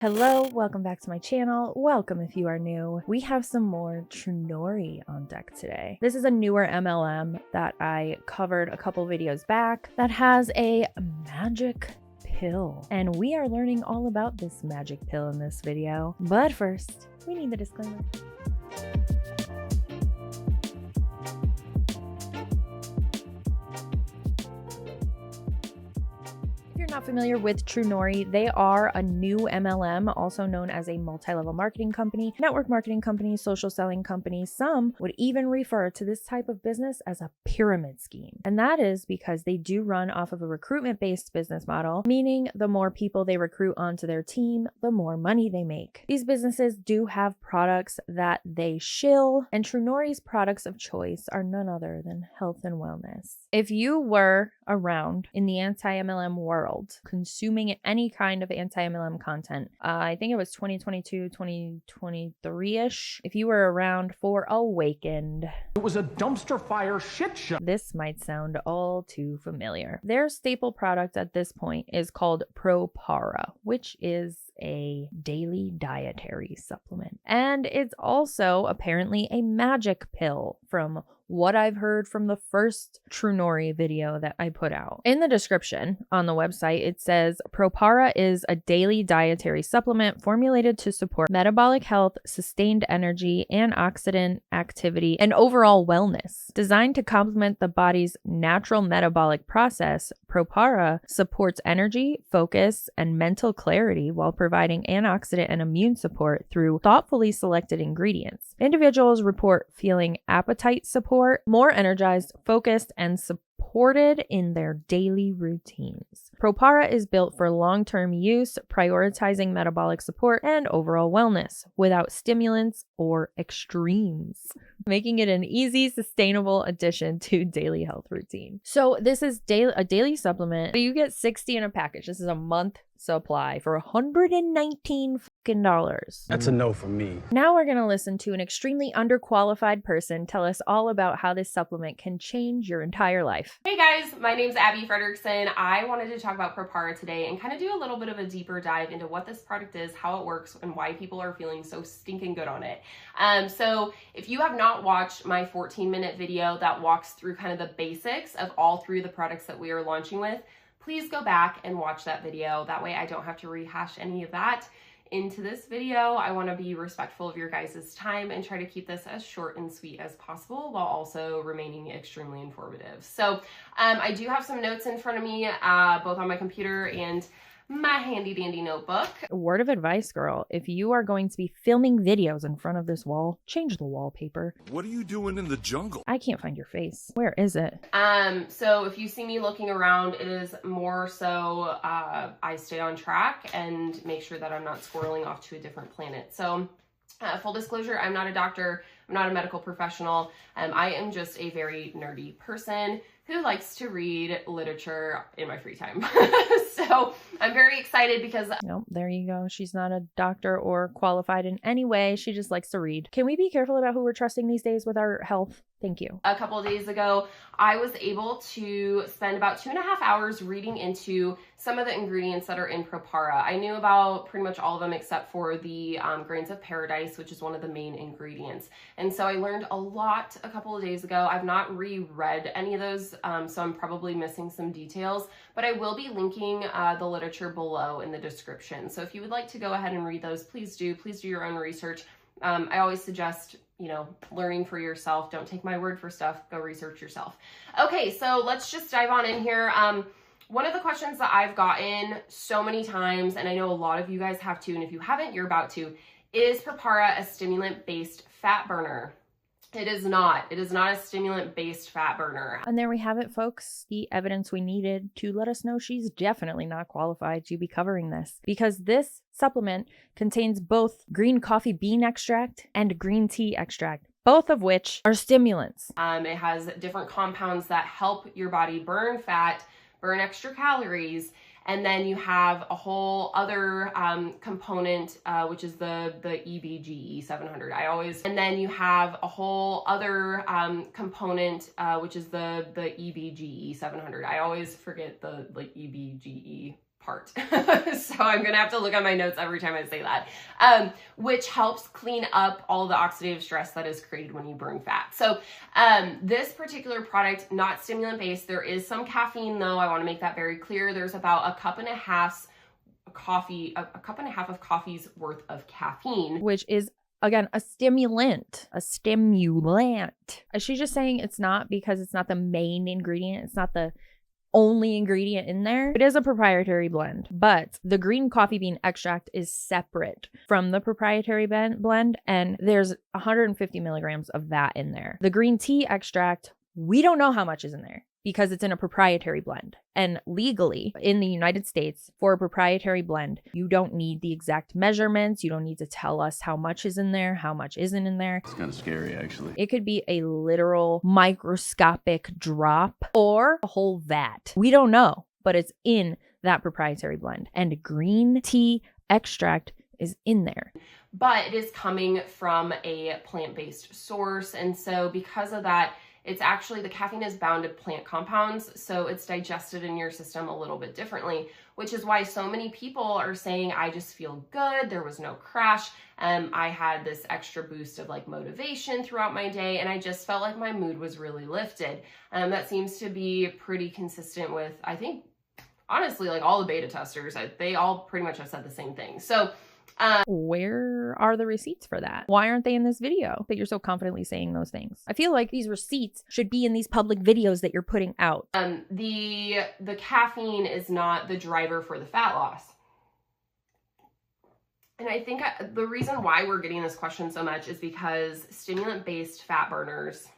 Hello, welcome back to my channel. Welcome if you are new. We have some more Trunori on deck today. This is a newer MLM that I covered a couple videos back that has a magic pill. And we are learning all about this magic pill in this video. But first, we need the disclaimer. If you're not familiar with Trunori, they are a new MLM, also known as a multi-level marketing company, network marketing company, social selling company. Some would even refer to this type of business as a pyramid scheme. And that is because they do run off of a recruitment-based business model, meaning the more people they recruit onto their team, the more money they make. These businesses do have products that they shill, and Trunori's products of choice are none other than health and wellness. If you were around in the anti-MLM world, consuming any kind of anti-MLM content, I think it was 2022, 2023-ish, if you were around for Awakend, it was a dumpster fire shit show. This might sound all too familiar. Their staple product at this point is called Propara, which is a daily dietary supplement. And it's also apparently a magic pill from what I've heard from the first Trunori video that I put out. In the description on the website, it says Propara is a daily dietary supplement formulated to support metabolic health, sustained energy, antioxidant activity, and overall wellness. Designed to complement the body's natural metabolic process, Propara supports energy, focus, and mental clarity while providing antioxidant and immune support through thoughtfully selected ingredients. Individuals report feeling appetite support, more energized, focused, and supported in their daily routines. Propara is built for long-term use, prioritizing metabolic support and overall wellness without stimulants or extremes, making it an easy, sustainable addition to daily health routine. So this is a daily supplement. You get 60 in a package. This is a month supply for $119 fucking dollars. That's a no from me. Now we're going to listen to an extremely underqualified person tell us all about how this supplement can change your entire life. Hey guys, my name's Abby Frederickson. I wanted to talk about Propara today and kind of do a little bit of a deeper dive into what this product is, how it works, and why people are feeling so stinking good on it. So if you have not watched my 14-minute video that walks through kind of the basics of all three of the products that we are launching with, please go back and watch that video. That way I don't have to rehash any of that into this video. I want to be respectful of your guys' time and try to keep this as short and sweet as possible while also remaining extremely informative. So I do have some notes in front of me, both on my computer and my handy dandy notebook. Word of advice, girl. If you are going to be filming videos in front of this wall, change the wallpaper. What are you doing in the jungle? I can't find your face. Where is it? So if you see me looking around, it is more so I stay on track and make sure that I'm not squirreling off to a different planet. So full disclosure, I'm not a doctor. I'm not a medical professional. I am just a very nerdy person who likes to read literature in my free time. So I'm very excited because... Nope, there you go. She's not a doctor or qualified in any way. She just likes to read. Can we be careful about who we're trusting these days with our health? Thank you. A couple of days ago, I was able to spend about 2.5 hours reading into some of the ingredients that are in Propara. I knew about pretty much all of them except for the grains of paradise, which is one of the main ingredients. And so I learned a lot a couple of days ago. I've not reread any of those, so I'm probably missing some details, but I will be linking the literature below in the description. So if you would like to go ahead and read those, please do. Please do your own research. I always suggest, you know, learning for yourself. Don't take my word for stuff. Go research yourself. Okay, so let's just dive on in here. One of the questions that I've gotten so many times, and I know a lot of you guys have too, and if you haven't, you're about to, is Propara a stimulant-based fat burner? It is not. It is not a stimulant-based fat burner. And there we have it, folks. The evidence we needed to let us know she's definitely not qualified to be covering this, because this supplement contains both green coffee bean extract and green tea extract, both of which are stimulants. It has different compounds that help your body burn fat, burn extra calories, and then you have a whole other component, which is the EBGE 700. And then you have a whole other component, which is the EBGE 700. I always forget the EBGE part. So I'm gonna have to look at my notes every time I say that, which helps clean up all the oxidative stress that is created when you burn fat. So this particular product, not stimulant based, there is some caffeine though. I want to make that very clear. There's about a cup and a half of coffee's worth of caffeine, which is again a stimulant. She's just saying it's not because it's not the main ingredient. It's not the only ingredient in there. It is a proprietary blend, but the green coffee bean extract is separate from the proprietary blend, and there's 150 milligrams of that in there. The green tea extract, we don't know how much is in there because it's in a proprietary blend. And legally in the United States, for a proprietary blend, you don't need the exact measurements. You don't need to tell us how much is in there, how much isn't in there. It's kind of scary, actually. It could be a literal microscopic drop or a whole vat. We don't know, but it's in that proprietary blend. And green tea extract is in there. But it is coming from a plant-based source. And so because of that, it's actually, the caffeine is bound to plant compounds, so it's digested in your system a little bit differently, which is why so many people are saying, I just feel good, there was no crash, I had this extra boost of like motivation throughout my day, and I just felt like my mood was really lifted. That seems to be pretty consistent with, I think, honestly, like all the beta testers, they all pretty much have said the same thing. So where are the receipts for that? Why aren't they in this video that you're so confidently saying those things? I feel like these receipts should be in these public videos that you're putting out. The caffeine is not the driver for the fat loss. And I think the reason why we're getting this question so much is because stimulant-based fat burners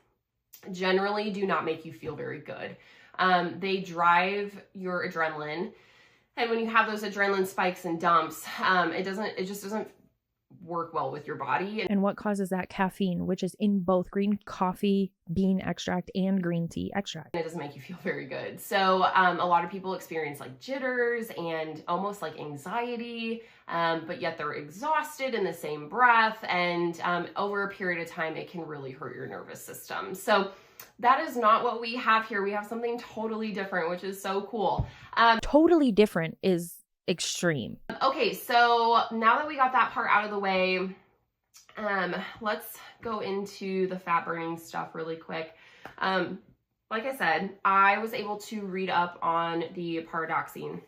generally do not make you feel very good. They drive your adrenaline. And when you have those adrenaline spikes and dumps, it just doesn't work well with your body. And what causes that? Caffeine, which is in both green coffee bean extract and green tea extract. It doesn't make you feel very good. So a lot of people experience like jitters and almost like anxiety, but yet they're exhausted in the same breath. And over a period of time, it can really hurt your nervous system. So that is not what we have here. We have something totally different, which is so cool. Totally different is extreme. Okay, so now that we got that part out of the way, let's go into the fat burning stuff really quick. Like I said, I was able to read up on the paradoxine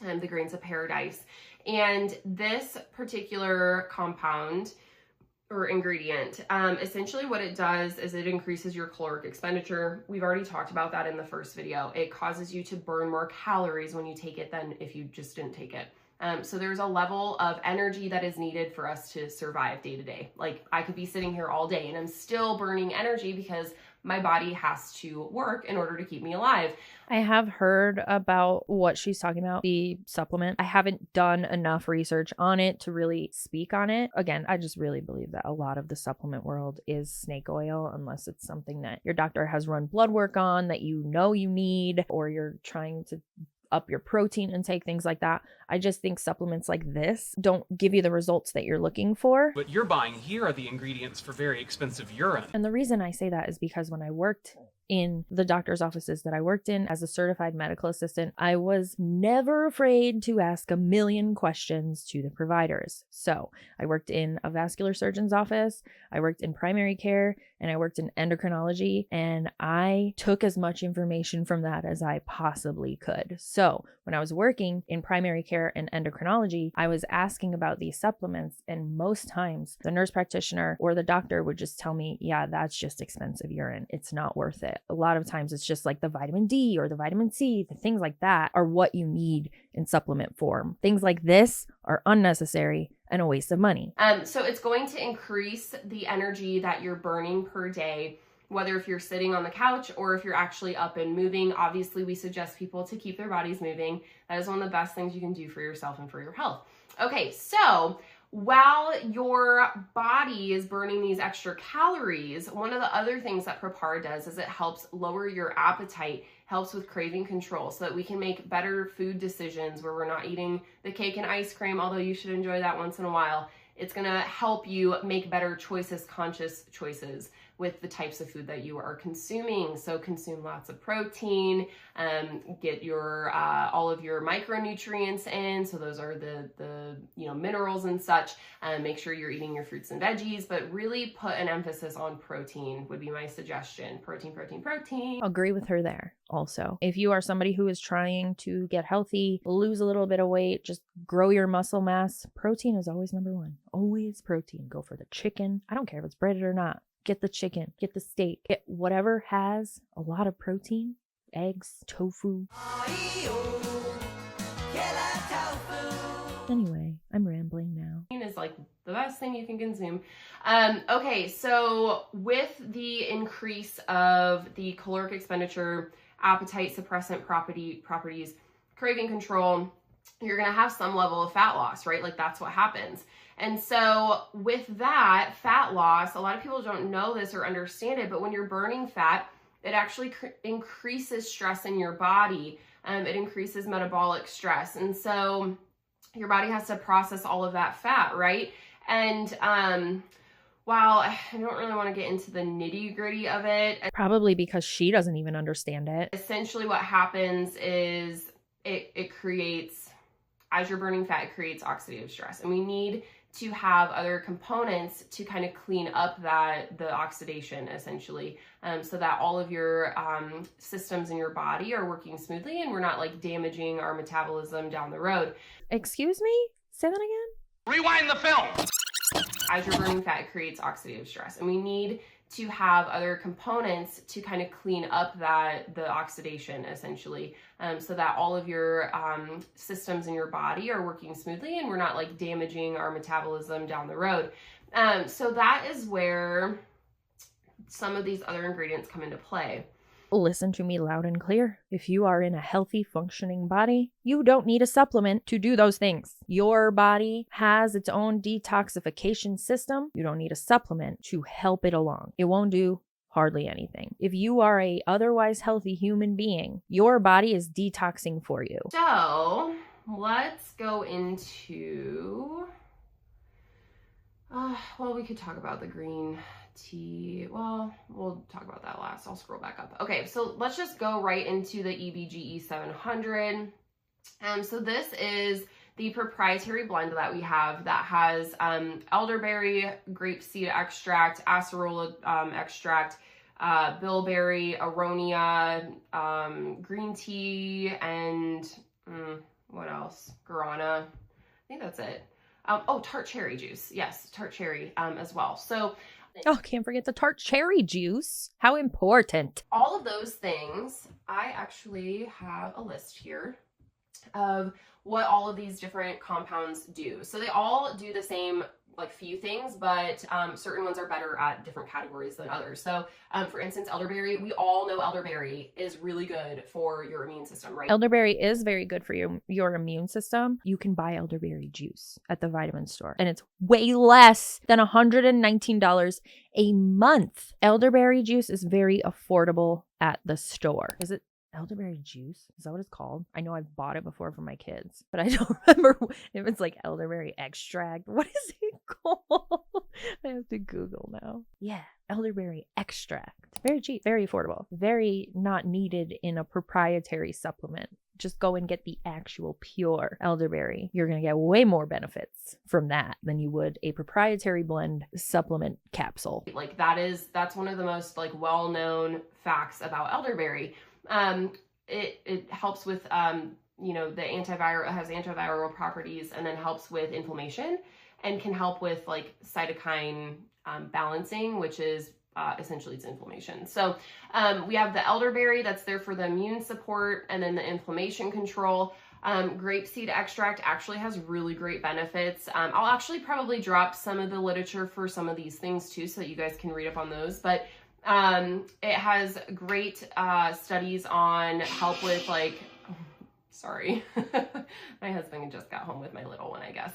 and the grains of paradise. And this particular compound or ingredient, essentially what it does is it increases your caloric expenditure. We've already talked about that in the first video. It causes you to burn more calories when you take it than if you just didn't take it. So there's a level of energy that is needed for us to survive day to day. Like I could be sitting here all day and I'm still burning energy because my body has to work in order to keep me alive. I have heard about what she's talking about, the supplement. I haven't done enough research on it to really speak on it. Again, I just really believe that a lot of the supplement world is snake oil, unless it's something that your doctor has run blood work on that you know you need, or you're trying to up your protein intake, things like that. I just think supplements like this don't give you the results that you're looking for. What you're buying here are the ingredients for very expensive urine. And the reason I say that is because when I worked in the doctor's offices that I worked in as a certified medical assistant, I was never afraid to ask a million questions to the providers. So I worked in a vascular surgeon's office, I worked in primary care, and I worked in endocrinology, and I took as much information from that as I possibly could. So when I was working in primary care and endocrinology, I was asking about these supplements, and most times the nurse practitioner or the doctor would just tell me, yeah, that's just expensive urine. It's not worth it. A lot of times it's just like the vitamin D or the vitamin C, the things like that are what you need in supplement form. Things like this are unnecessary and a waste of money. So it's going to increase the energy that you're burning per day, whether if you're sitting on the couch or if you're actually up and moving. Obviously, we suggest people to keep their bodies moving. That is one of the best things you can do for yourself and for your health. Okay, so while your body is burning these extra calories, one of the other things that Propara does is it helps lower your appetite, helps with craving control so that we can make better food decisions where we're not eating the cake and ice cream, although you should enjoy that once in a while. It's gonna help you make better choices, conscious choices with the types of food that you are consuming. So consume lots of protein, get your all of your micronutrients in. So those are the minerals and such. Make sure you're eating your fruits and veggies, but really put an emphasis on protein would be my suggestion. Protein, protein, protein. Agree with her there. Also, if you are somebody who is trying to get healthy, lose a little bit of weight, just grow your muscle mass, protein is always number one. Always protein. Go for the chicken. I don't care if it's breaded or not. Get the chicken, get the steak, get whatever has a lot of protein, eggs, tofu. Anyway, I'm rambling now. Is like the best thing you can consume. Okay, so with the increase of the caloric expenditure, appetite suppressant properties, craving control, you're gonna have some level of fat loss, right? Like that's what happens. And so with that fat loss, a lot of people don't know this or understand it, but when you're burning fat, it actually increases stress in your body. It increases metabolic stress. And so your body has to process all of that fat, right? And while I don't really want to get into the nitty gritty of it. Probably because she doesn't even understand it. Essentially what happens is it creates, as you're burning fat, it creates oxidative stress. And we need to have other components to kind of clean up the oxidation essentially, so that all of your systems in your body are working smoothly and we're not like damaging our metabolism down the road. Excuse me? Say that again? Rewind the film! As you're burning fat, it creates oxidative stress. And we need to have other components to kind of clean up the oxidation essentially, so that all of your systems in your body are working smoothly and we're not like damaging our metabolism down the road. So that is where some of these other ingredients come into play. Listen to me loud and clear. If you are in a healthy, functioning body, you don't need a supplement to do those things. Your body has its own detoxification system. You don't need a supplement to help it along. It won't do hardly anything. If you are a otherwise healthy human being, your body is detoxing for you. So let's go into, well, we could talk about the green tea. Well, we'll talk about that last. I'll scroll back up. Okay, so let's just go right into the EBGE 700. So this is the proprietary blend that we have that has elderberry, grapeseed extract, acerola extract, bilberry, aronia, green tea, and what else? Guarana. I think that's it. Tart cherry juice. Yes, tart cherry as well. So oh, can't forget the tart cherry juice. How important. All of those things, I actually have a list here of what all of these different compounds do. So they all do the same like few things, but certain ones are better at different categories than others. So for instance, elderberry, we all know elderberry is really good for your immune system, right? Elderberry is very good for your immune system. You can buy elderberry juice at the vitamin store and it's way less than $119 a month. Elderberry juice is very affordable at the store. Is it elderberry juice? Is that what it's called? I know I've bought it before for my kids, but I don't remember if it's like elderberry extract. What is it called? I have to Google now. Yeah, elderberry extract. Very cheap, very affordable, very not needed in a proprietary supplement. Just go and get the actual pure elderberry. You're going to get way more benefits from that than you would a proprietary blend supplement capsule. Like that's one of the most like well-known facts about elderberry. It helps with, the antiviral, it has antiviral properties and then helps with inflammation and can help with like cytokine balancing, which is essentially it's inflammation. So we have the elderberry that's there for the immune support and then the inflammation control. Grapeseed extract actually has really great benefits. I'll actually probably drop some of the literature for some of these things too, so that you guys can read up on those. But it has great studies on help with like, sorry, my husband just got home with my little one, I guess.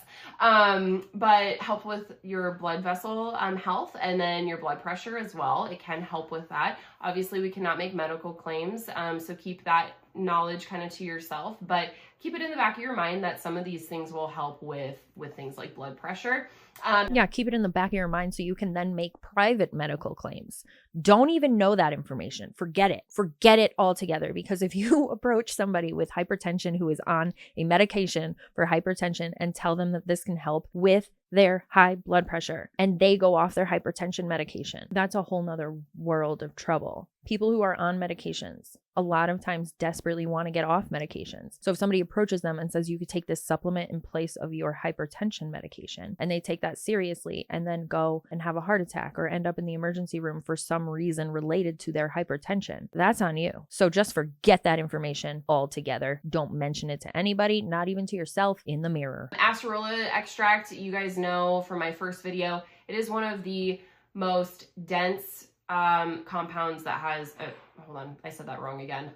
But help with your blood vessel health and then your blood pressure as well. It can help with that. Obviously, we cannot make medical claims, so keep that knowledge kind of to yourself, but keep it in the back of your mind that some of these things will help with things like blood pressure. Yeah, keep it in the back of your mind so you can then make private medical claims. Don't even know that information. Forget it. Forget it altogether. Because if you approach somebody with hypertension who is on a medication for hypertension and tell them that this can help with their high blood pressure and they go off their hypertension medication, that's a whole nother world of trouble. People who are on medications a lot of times desperately want to get off medications. So if somebody approaches them and says you could take this supplement in place of your hypertension medication, and they take that seriously and then go and have a heart attack or end up in the emergency room for some reason related to their hypertension, that's on you. So just forget that information altogether. Don't mention it to anybody, not even to yourself in the mirror. Acerola extract, you guys know from my first video, it is one of the most dense compounds that has, hold on, I said that wrong again.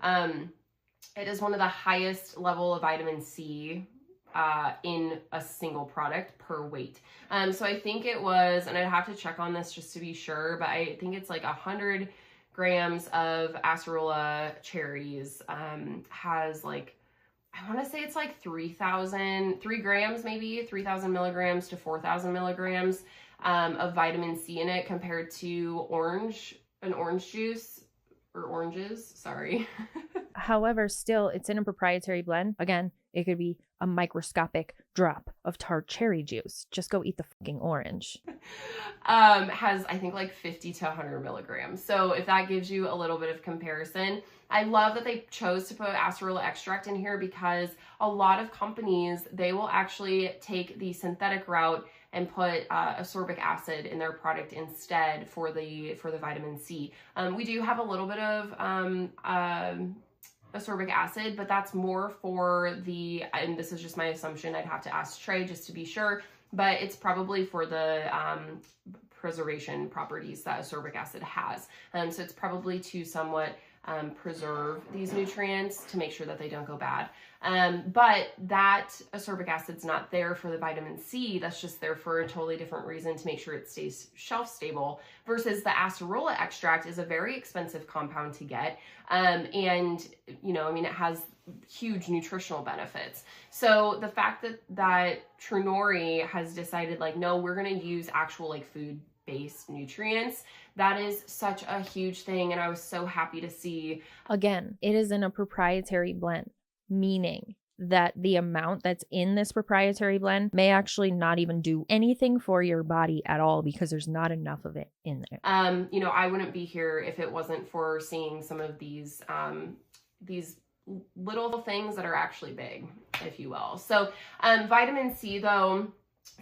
It is one of the highest level of vitamin C in a single product per weight. So I think it was, and I'd have to check on this just to be sure, but I think it's like 100 grams of acerola cherries has like, I want to say it's like 3 grams, maybe 3,000 milligrams to 4,000 milligrams of vitamin C in it compared to an orange juice or oranges, sorry. However, still, it's in a proprietary blend. Again, it could be a microscopic drop of tart cherry juice. Just go eat the fucking orange. Has, I think, like 50 to 100 milligrams. So if that gives you a little bit of comparison, I love that they chose to put acerola extract in here because a lot of companies, they will actually take the synthetic route and put ascorbic acid in their product instead for the vitamin C. We do have a little bit of ascorbic acid, but that's more for the, and this is just my assumption, I'd have to ask Trey just to be sure, but it's probably for the preservation properties that ascorbic acid has. So it's probably to somewhat preserve these nutrients to make sure that they don't go bad. But that ascorbic acid's not there for the vitamin C. That's just there for a totally different reason to make sure it stays shelf stable, versus the acerola extract is a very expensive compound to get. And, you know, I mean, it has huge nutritional benefits. So the fact that Trunori has decided like, no, we're going to use actual like food-based nutrients, that is such a huge thing. And I was so happy to see. Again, it is in a proprietary blend, meaning that the amount that's in this proprietary blend may actually not even do anything for your body at all because there's not enough of it in there. You know, I wouldn't be here if it wasn't for seeing some of these little things that are actually big, if you will. So vitamin C, though,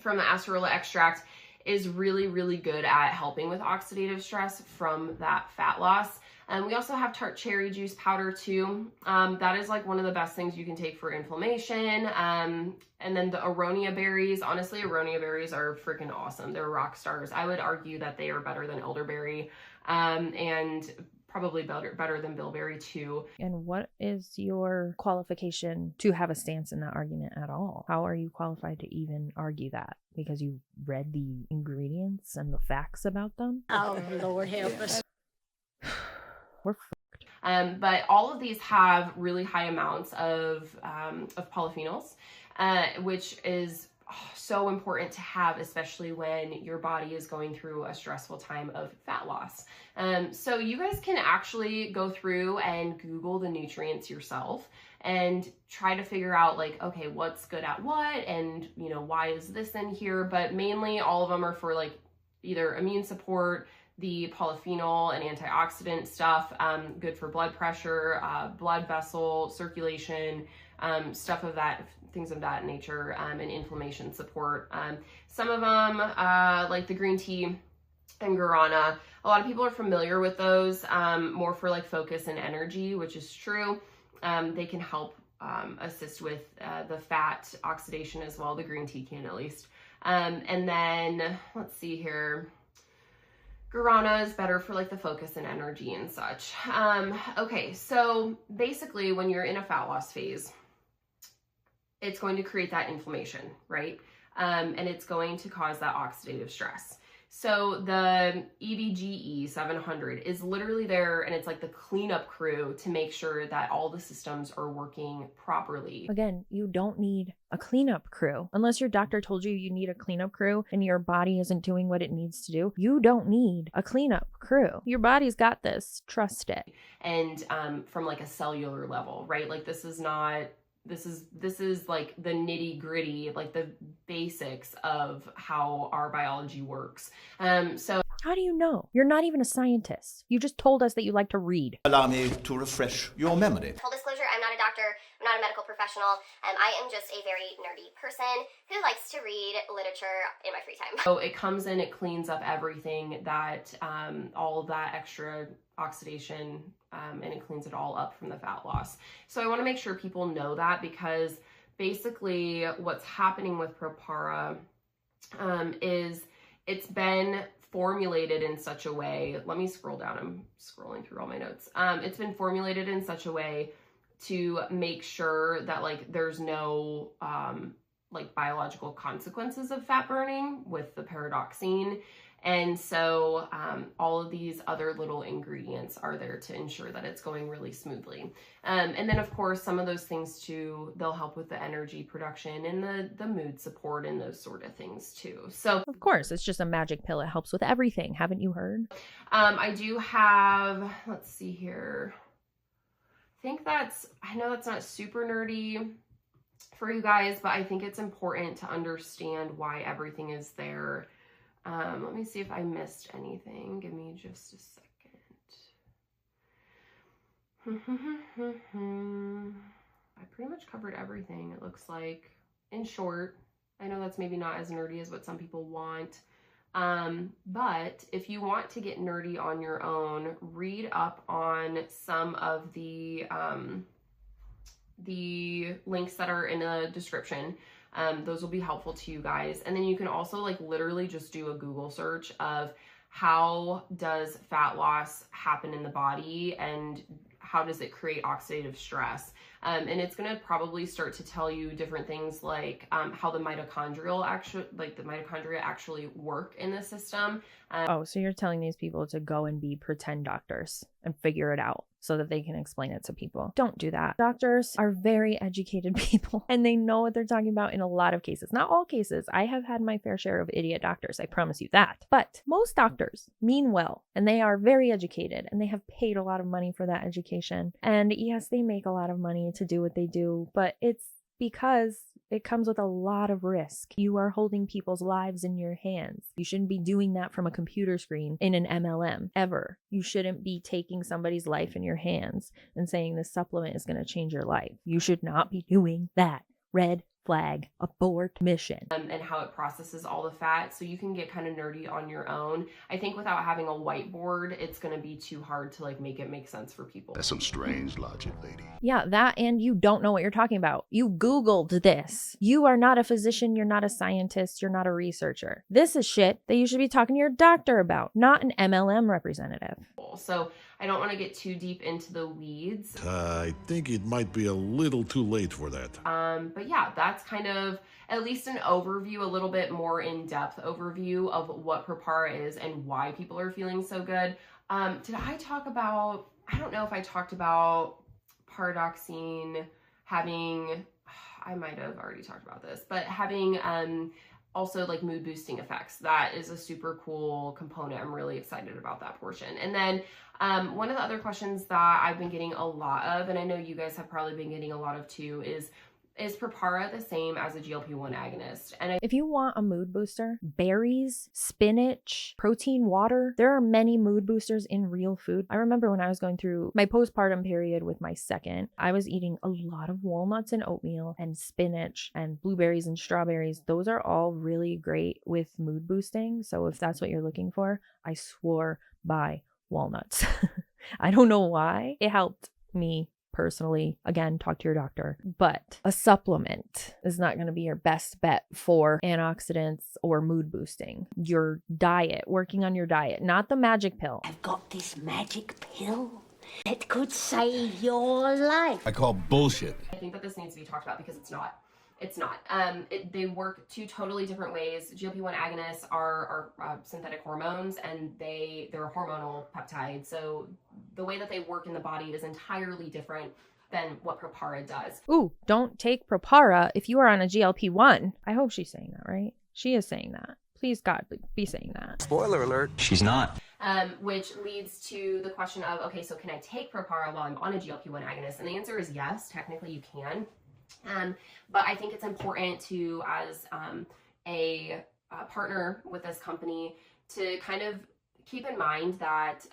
from the acerola extract is really, really good at helping with oxidative stress from that fat loss. We also have tart cherry juice powder too. That is like one of the best things you can take for inflammation. And then the aronia berries, honestly, aronia berries are freaking awesome. They're rock stars. I would argue that they are better than elderberry, and probably better than bilberry too. And what is your qualification to have a stance in that argument at all? How are you qualified to even argue that? Because you read the ingredients and the facts about them? Oh, Lord help us. We're fucked. But all of these have really high amounts of polyphenols, which is so important to have, especially when your body is going through a stressful time of fat loss. So you guys can actually go through and Google the nutrients yourself and try to figure out like, okay, what's good at what, and you know, why is this in here? But mainly all of them are for like either immune support, the polyphenol and antioxidant stuff, good for blood pressure, blood vessel circulation, stuff of that, things of that nature, and inflammation support. Some of them, like the green tea and guarana, a lot of people are familiar with those, more for like focus and energy, which is true. They can help assist with the fat oxidation as well, the green tea can at least. And then, let's see here. Guarana is better for like the focus and energy and such. Okay, so basically when you're in a fat loss phase, it's going to create that inflammation, right? And it's going to cause that oxidative stress. So the EBGE 700 is literally there, and it's like the cleanup crew to make sure that all the systems are working properly. Again, you don't need a cleanup crew. Unless your doctor told you you need a cleanup crew and your body isn't doing what it needs to do, you don't need a cleanup crew. Your body's got this. Trust it. And from like a cellular level, right? Like this is like the nitty gritty, like the basics of how our biology works. So how do you know? You're not even a scientist. You just told us that you like to read. Allow me to refresh your memory. Full disclosure, I'm not a doctor, I'm not a medical professional, I am just a very nerdy person who likes to read literature in my free time. So it comes in, it cleans up everything that, all of that extra oxidation, and it cleans it all up from the fat loss. So I want to make sure people know that, because basically what's happening with Propara is it's been formulated in such a way, let me scroll down, I'm scrolling through all my notes. It's been formulated in such a way to make sure that like there's no like biological consequences of fat burning with the paradoxine. And so all of these other little ingredients are there to ensure that it's going really smoothly. And then of course, some of those things too, they'll help with the energy production and the mood support and those sort of things too. So of course, it's just a magic pill. It helps with everything. Haven't you heard? I do have, let's see here. I know that's not super nerdy for you guys, but I think it's important to understand why everything is there. Let me see if I missed anything. Give me just a second. I pretty much covered everything, it looks like, in short. I know that's maybe not as nerdy as what some people want. But if you want to get nerdy on your own, read up on some of the links that are in the description. Those will be helpful to you guys. And then you can also like literally just do a Google search of how does fat loss happen in the body and how does it create oxidative stress. And it's going to probably start to tell you different things like how the mitochondria actually work in the system. Oh, so you're telling these people to go and be pretend doctors and figure it out so that they can explain it to people. Don't do that. Doctors are very educated people and they know what they're talking about in a lot of cases. Not all cases. I have had my fair share of idiot doctors, I promise you that. But most doctors mean well and they are very educated and they have paid a lot of money for that education. And yes, they make a lot of money to do what they do, but it's because it comes with a lot of risk. You are holding people's lives in your hands. You shouldn't be doing that from a computer screen in an MLM, ever. You shouldn't be taking somebody's life in your hands and saying this supplement is going to change your life. You should not be doing that. Red flag, abort mission. And how it processes all the fat, so you can get kind of nerdy on your own. I think without having a whiteboard, it's going to be too hard to like make it make sense for people. That's some strange logic, lady. Yeah, that, and you don't know what you're talking about. You Googled this. You are not a physician. You're not a scientist. You're not a researcher. This is shit that you should be talking to your doctor about, not an MLM representative. So I don't want to get too deep into the weeds. I think it might be a little too late for that. But yeah, that's kind of at least an overview, a little bit more in-depth overview of what Propara is and why people are feeling so good. Did I talk about, I don't know if I talked about paradoxine having, I might have already talked about this, but having also like mood boosting effects. That is a super cool component. I'm really excited about that portion. And then one of the other questions that I've been getting a lot of, and I know you guys have probably been getting a lot of too, is Propara the same as a GLP-1 agonist? And if you want a mood booster, berries, spinach, protein water, there are many mood boosters in real food. I remember when I was going through my postpartum period with my second, I was eating a lot of walnuts and oatmeal and spinach and blueberries and strawberries. Those are all really great with mood boosting. So if that's what you're looking for, I swore by walnuts. I don't know why. It helped me personally. Again, talk to your doctor. But a supplement is not going to be your best bet for antioxidants or mood boosting. Your diet, working on your diet, not the magic pill. I've got this magic pill that could save your life. I call bullshit. I think that this needs to be talked about because it's not. It's not. They work two totally different ways. GLP-1 agonists are synthetic hormones, and they're hormonal peptides. So the way that they work in the body is entirely different than what Propara does. Ooh, don't take Propara if you are on a GLP-1. I hope she's saying that, right? She is saying that. Please, God, be saying that. Spoiler alert, she's not. Which leads to the question of, okay, so can I take Propara while I'm on a GLP-1 agonist? And the answer is yes, technically you can. But I think it's important to, as a partner with this company, to kind of keep in mind that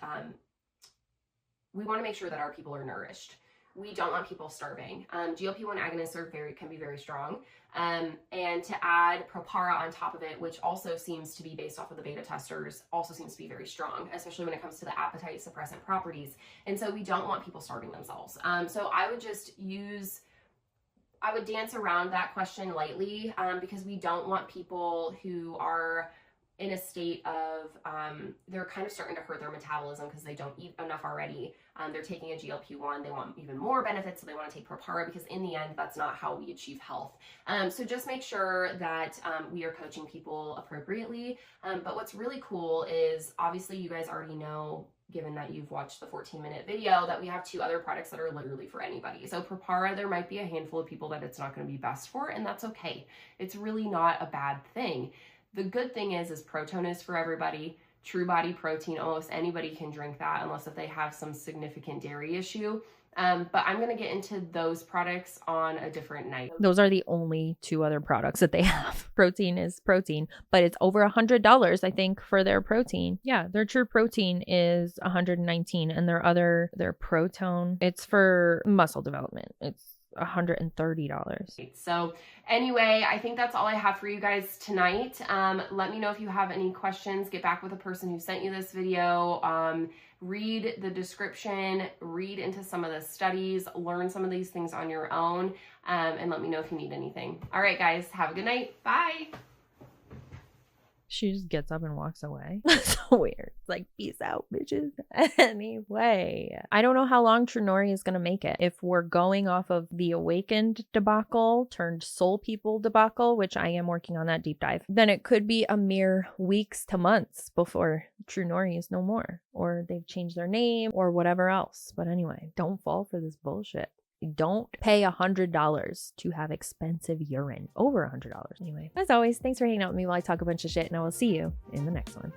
we want to make sure that our people are nourished. We don't want people starving. GLP-1 agonists can be very strong. And to add Propara on top of it, which also seems to be based off of the beta testers, also seems to be very strong, especially when it comes to the appetite suppressant properties. And so we don't want people starving themselves. So I would dance around that question lightly, because we don't want people who are in a state of, they're kind of starting to hurt their metabolism because they don't eat enough already. They're taking a GLP-1, they want even more benefits, so they want to take Propara, because in the end, that's not how we achieve health. So just make sure that we are coaching people appropriately. But what's really cool is, obviously you guys already know, given that you've watched the 14-minute video, that we have two other products that are literally for anybody. So Propara, there might be a handful of people that it's not going to be best for, and that's okay. It's really not a bad thing. The good thing is Proton is for everybody. True Body Protein, almost anybody can drink that unless if they have some significant dairy issue. But I'm going to get into those products on a different night. Those are the only two other products that they have. Protein is protein, but it's over $100, I think, for their protein. Yeah, their True Protein is $119, and their Proton, it's for muscle development. It's $130. So anyway, I think that's all I have for you guys tonight. Let me know if you have any questions. Get back with the person who sent you this video. Read the description, read into some of the studies, learn some of these things on your own, and let me know if you need anything. All right, guys, have a good night. Bye. She just gets up and walks away. That's so weird. It's like, peace out, bitches. Anyway, I don't know how long Trunori is going to make it. If we're going off of the Awakend debacle turned Soul People debacle, which I am working on that deep dive, then it could be a mere weeks to months before Trunori is no more, or they've changed their name or whatever else. But anyway, don't fall for this bullshit. Don't pay $100 to have expensive urine. Over $100. Anyway, as always, thanks for hanging out with me while I talk a bunch of shit, and I will see you in the next one.